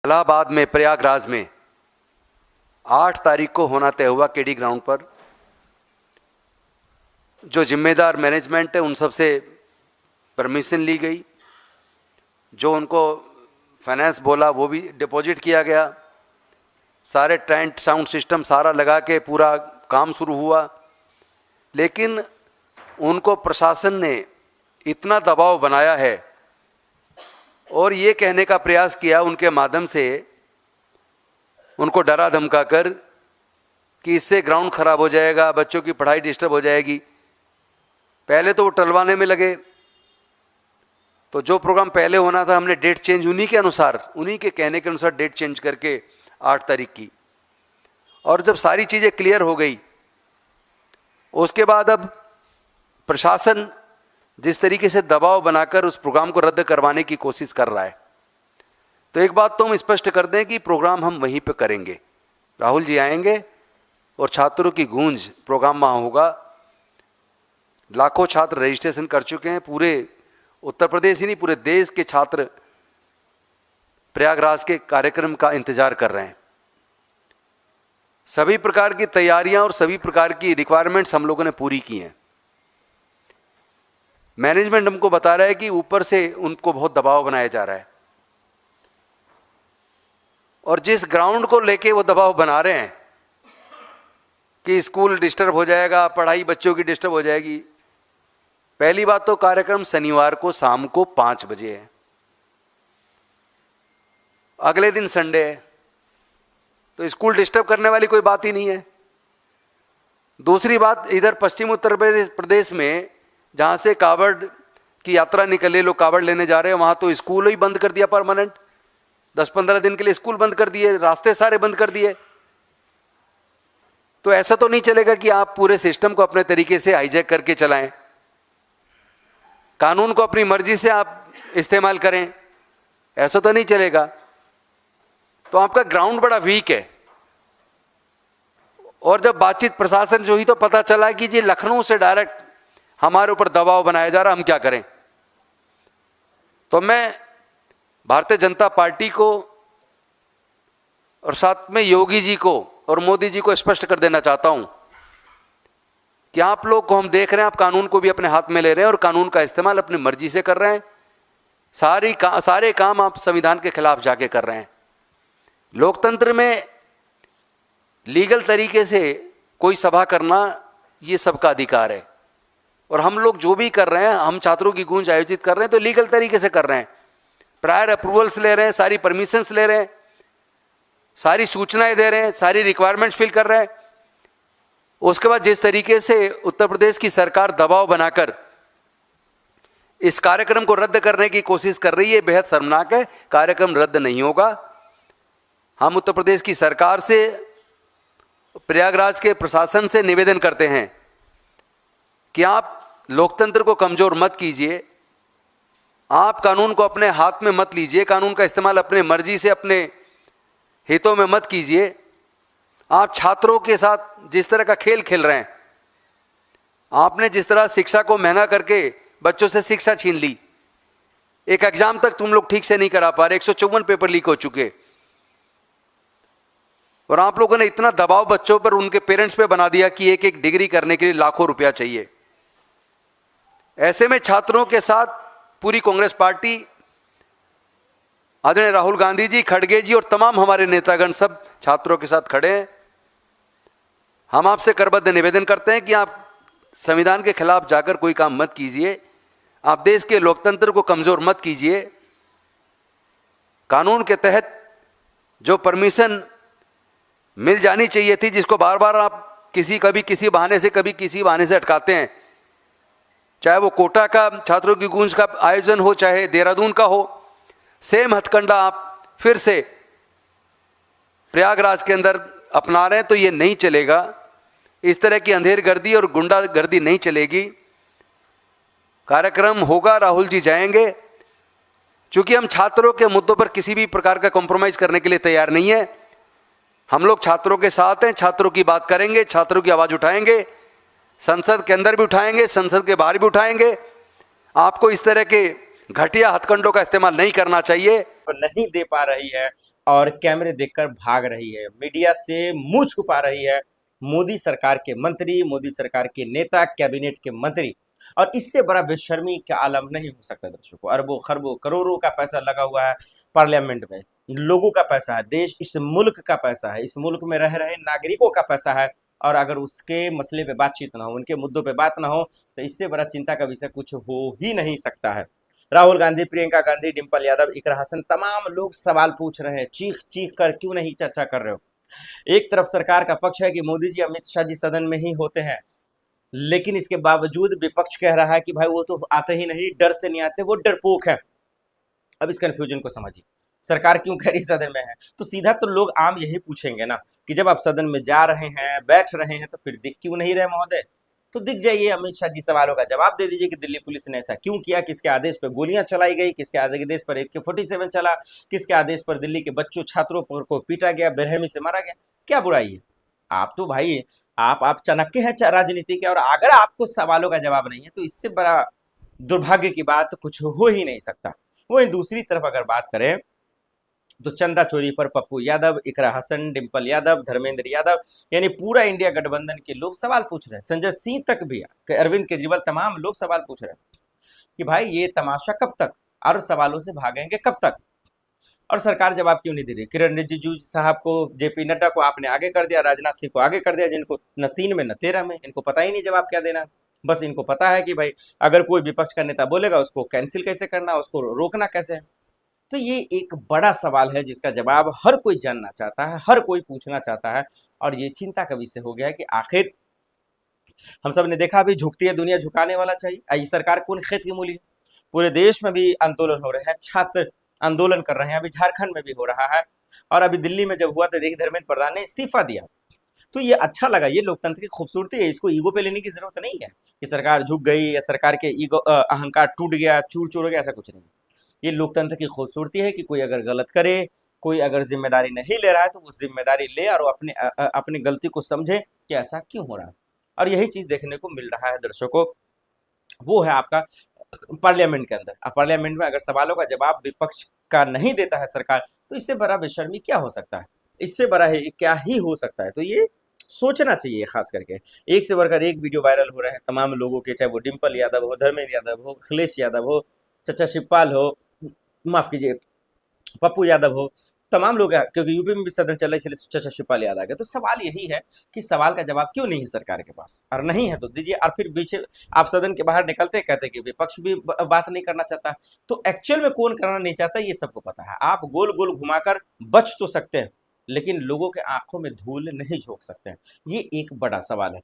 इलाहाबाद में प्रयागराज में 8 तारीख को होना तय हुआ केडी ग्राउंड पर। जो जिम्मेदार मैनेजमेंट है उन सब से परमिशन ली गई, जो उनको फाइनेंस बोला वो भी डिपॉजिट किया गया, सारे टेंट साउंड सिस्टम सारा लगा के पूरा काम शुरू हुआ। लेकिन उनको प्रशासन ने इतना दबाव बनाया है और ये कहने का प्रयास किया उनके माध्यम से, उनको डरा धमका कर कि इससे ग्राउंड खराब हो जाएगा, बच्चों की पढ़ाई डिस्टर्ब हो जाएगी। पहले तो वो टलवाने में लगे, तो जो प्रोग्राम पहले होना था हमने डेट चेंज उन्हीं के अनुसार, उन्हीं के कहने के अनुसार डेट चेंज करके 8 तारीख की। और जब सारी चीज़ें क्लियर हो गई उसके बाद अब प्रशासन जिस तरीके से दबाव बनाकर उस प्रोग्राम को रद्द करवाने की कोशिश कर रहा है, तो एक बात तो हम स्पष्ट कर दें कि प्रोग्राम हम वहीं पे करेंगे। राहुल जी आएंगे और छात्रों की गूंज प्रोग्राम वहाँ होगा। लाखों छात्र रजिस्ट्रेशन कर चुके हैं, पूरे उत्तर प्रदेश ही नहीं पूरे देश के छात्र प्रयागराज के कार्यक्रम का इंतजार कर रहे हैं। सभी प्रकार की तैयारियां और सभी प्रकार की रिक्वायरमेंट्स हम लोगों ने पूरी की हैं। मैनेजमेंट हमको बता रहा है कि ऊपर से उनको बहुत दबाव बनाया जा रहा है, और जिस ग्राउंड को लेके वो दबाव बना रहे हैं कि स्कूल डिस्टर्ब हो जाएगा, पढ़ाई बच्चों की डिस्टर्ब हो जाएगी। पहली बात तो कार्यक्रम शनिवार को शाम को 5 बजे है, अगले दिन संडे है, तो स्कूल डिस्टर्ब करने वाली कोई बात ही नहीं है। दूसरी बात, इधर पश्चिम उत्तर प्रदेश में जहाँ से कावड़ की यात्रा निकले, लोग कावड़ लेने जा रहे हैं, वहाँ तो स्कूल ही बंद कर दिया परमानेंट। 10-15 दिन के लिए स्कूल बंद कर दिए, रास्ते सारे बंद कर दिए। तो ऐसा तो नहीं चलेगा कि आप पूरे सिस्टम को अपने तरीके से हाईजैक करके चलाएं, कानून को अपनी मर्जी से आप इस्तेमाल करें, ऐसा तो नहीं चलेगा। तो आपका ग्राउंड बड़ा वीक है। और जब बातचीत प्रशासन जो हुई तो पता चला कि जी लखनऊ से डायरेक्ट हमारे ऊपर दबाव बनाया जा रहा, हम क्या करें। तो मैं भारतीय जनता पार्टी को और साथ में योगी जी को और मोदी जी को स्पष्ट कर देना चाहता हूं कि आप लोग को हम देख रहे हैं, आप कानून को भी अपने हाथ में ले रहे हैं और कानून का इस्तेमाल अपनी मर्जी से कर रहे हैं। सारे काम आप संविधान के खिलाफ जाके कर रहे हैं। लोकतंत्र में लीगल तरीके से कोई सभा करना ये सबका अधिकार है, और हम लोग जो भी कर रहे हैं, हम छात्रों की गूंज आयोजित कर रहे हैं तो लीगल तरीके से कर रहे हैं, प्रायर अप्रूवल्स ले रहे हैं, सारी परमिशंस ले रहे हैं, सारी सूचनाएं दे रहे हैं, सारी रिक्वायरमेंट्स फिल कर रहे हैं। उसके बाद जिस तरीके से उत्तर प्रदेश की सरकार दबाव बनाकर इस कार्यक्रम को रद्द करने की कोशिश कर रही है, बेहद शर्मनाक है। कार्यक्रम रद्द नहीं होगा। हम उत्तर प्रदेश की सरकार से, प्रयागराज के प्रशासन से निवेदन करते हैं कि आप लोकतंत्र को कमजोर मत कीजिए, आप कानून को अपने हाथ में मत लीजिए, कानून का इस्तेमाल अपने मर्जी से अपने हितों में मत कीजिए। आप छात्रों के साथ जिस तरह का खेल खेल रहे हैं, आपने जिस तरह शिक्षा को महंगा करके बच्चों से शिक्षा छीन ली, एक एग्जाम तक तुम लोग ठीक से नहीं करा पा रहे, 154 पेपर लीक हो चुके, और आप लोगों ने इतना दबाव बच्चों पर, उनके पेरेंट्स पे बना दिया कि एक एक डिग्री करने के लिए लाखों रुपया चाहिए। ऐसे में छात्रों के साथ पूरी कांग्रेस पार्टी, आदरणीय राहुल गांधी जी, खड़गे जी और तमाम हमारे नेतागण सब छात्रों के साथ खड़े हैं। हम आपसे करबद्ध निवेदन करते हैं कि आप संविधान के खिलाफ जाकर कोई काम मत कीजिए, आप देश के लोकतंत्र को कमजोर मत कीजिए। कानून के तहत जो परमिशन मिल जानी चाहिए थी, जिसको बार बार आप कभी किसी बहाने से अटकाते हैं, चाहे वो कोटा का छात्रों की गूंज का आयोजन हो, चाहे देहरादून का हो, सेम हथकंडा आप फिर से प्रयागराज के अंदर अपना रहे हैं, तो ये नहीं चलेगा। इस तरह की अंधेरगर्दी और गुंडागर्दी नहीं चलेगी। कार्यक्रम होगा, राहुल जी जाएंगे। चूंकि हम छात्रों के मुद्दों पर किसी भी प्रकार का कॉम्प्रोमाइज करने के लिए तैयार नहीं है। हम लोग छात्रों के साथ हैं, छात्रों की बात करेंगे, छात्रों की आवाज उठाएंगे, संसद के अंदर भी उठाएंगे, संसद के बाहर भी उठाएंगे। आपको इस तरह के घटिया हथकंडों का इस्तेमाल नहीं करना चाहिए। नहीं दे पा रही है और कैमरे देखकर भाग रही है, मीडिया से मुंह छुपा रही है। मोदी सरकार के मंत्री, मोदी सरकार के नेता, कैबिनेट के मंत्री, और इससे बड़ा बेशर्मी का आलम नहीं हो सकता दर्शकों। अरबों खरबों करोड़ों का पैसा लगा हुआ है पार्लियामेंट में, लोगों का पैसा है, देश इस मुल्क का पैसा है, इस मुल्क में रह रहे नागरिकों का पैसा है, और अगर उसके मसले पे बातचीत ना हो, उनके मुद्दों पे बात ना हो, तो इससे बड़ा चिंता का विषय कुछ हो ही नहीं सकता है। राहुल गांधी, प्रियंका गांधी, डिंपल यादव, इकरा हसन, तमाम लोग सवाल पूछ रहे हैं, चीख चीख कर क्यों नहीं चर्चा कर रहे हो। एक तरफ सरकार का पक्ष है कि मोदी जी, अमित शाह जी सदन में ही होते हैं, लेकिन इसके बावजूद विपक्ष कह रहा है कि भाई वो तो आते ही नहीं, डर से नहीं आते, वो डरपोक है। अब इस कंफ्यूजन को समझिए, सरकार क्यों कह रही सदन में है, तो सीधा तो लोग आम यही पूछेंगे ना कि जब आप सदन में जा रहे हैं, बैठ रहे हैं, तो फिर दिख क्यों नहीं रहे महोदय। तो दिख जाइए, अमित शाह जी सवालों का जवाब दे दीजिए कि दिल्ली पुलिस ने ऐसा क्यों किया, किसके आदेश पर गोलियां चलाई गई, किसके आदेश पर AK-47 चला, किसके आदेश पर दिल्ली के बच्चों छात्रों को पीटा गया, बेरहमी से मारा गया, क्या बुराई है। आप तो भाई, आप चाणक्य हैं राजनीति के, और अगर आपको सवालों का जवाब नहीं है तो इससे बड़ा दुर्भाग्य की बात कुछ हो ही नहीं सकता। वहीं दूसरी तरफ अगर बात करें तो चंदा चोरी पर पप्पू यादव, इकरा हसन, डिंपल यादव, धर्मेंद्र यादव, यानी पूरा इंडिया गठबंधन के लोग सवाल पूछ रहे हैं। संजय सिंह तक भी, अरविंद केजरीवाल, तमाम लोग सवाल पूछ रहे हैं कि भाई ये तमाशा कब तक, और सवालों से भागेंगे कब तक, और सरकार जवाब क्यों नहीं दे रही। किरण रिजिजू साहब को, JP नड्डा को आपने आगे कर दिया, राजनाथ सिंह को आगे कर दिया, जिनको न 3 में न 13 में, इनको पता ही नहीं जवाब क्या देना। बस इनको पता है कि भाई अगर कोई विपक्ष का नेता बोलेगा उसको कैंसिल कैसे करना, उसको रोकना कैसे है। तो ये एक बड़ा सवाल है जिसका जवाब हर कोई जानना चाहता है, हर कोई पूछना चाहता है, और ये चिंता का विषय हो गया है कि आखिर हम सब ने देखा, अभी झुकती है दुनिया, झुकाने वाला चाहिए। ये सरकार कौन खेत की मूली है। पूरे देश में भी आंदोलन हो रहे हैं, छात्र आंदोलन कर रहे हैं, अभी झारखंड में भी हो रहा है, और अभी दिल्ली में जब हुआ तो देखिए धर्मेंद्र प्रधान ने इस्तीफा दिया। तो ये अच्छा लगा, ये लोकतंत्र की खूबसूरती है, इसको ईगो पे लेने की जरूरत नहीं है कि सरकार झुक गई या सरकार के ईगो अहंकार टूट गया, चूर चूर हो गया, ऐसा कुछ नहीं। ये लोकतंत्र की खूबसूरती है कि कोई अगर गलत करे, कोई अगर जिम्मेदारी नहीं ले रहा है, तो वो जिम्मेदारी ले और वो अपनी गलती को समझे कि ऐसा क्यों हो रहा है। और यही चीज देखने को मिल रहा है दर्शकों, वो है आपका पार्लियामेंट के अंदर। अब पार्लियामेंट में अगर सवालों का जवाब विपक्ष का नहीं देता है सरकार, तो इससे बड़ा बेशर्मी क्या हो सकता है, इससे बड़ा है क्या ही हो सकता है। तो ये सोचना चाहिए, खास करके एक से बढ़कर एक वीडियो वायरल हो रहे हैं तमाम लोगों के, चाहे वो डिंपल यादव हो, धर्मेंद्र यादव हो, अखिलेश यादव हो, चचा शिवपाल हो, माफ कीजिए पप्पू यादव हो, तमाम लोग हैं, क्योंकि यूपी में भी सदन चल रहा है इसलिए चचा शिवपाल याद आ गया। तो सवाल यही है कि सवाल का जवाब क्यों नहीं है सरकार के पास, और नहीं है तो दीजिए। और फिर पीछे आप सदन के बाहर निकलते कहते कि विपक्ष भी बात नहीं करना चाहता, तो एक्चुअल में कौन करना नहीं चाहता ये सबको पता है। आप गोल गोल घुमाकर बच तो सकते हैं, लेकिन लोगों के आंखों में धूल नहीं झोंक सकते हैं, ये एक बड़ा सवाल है।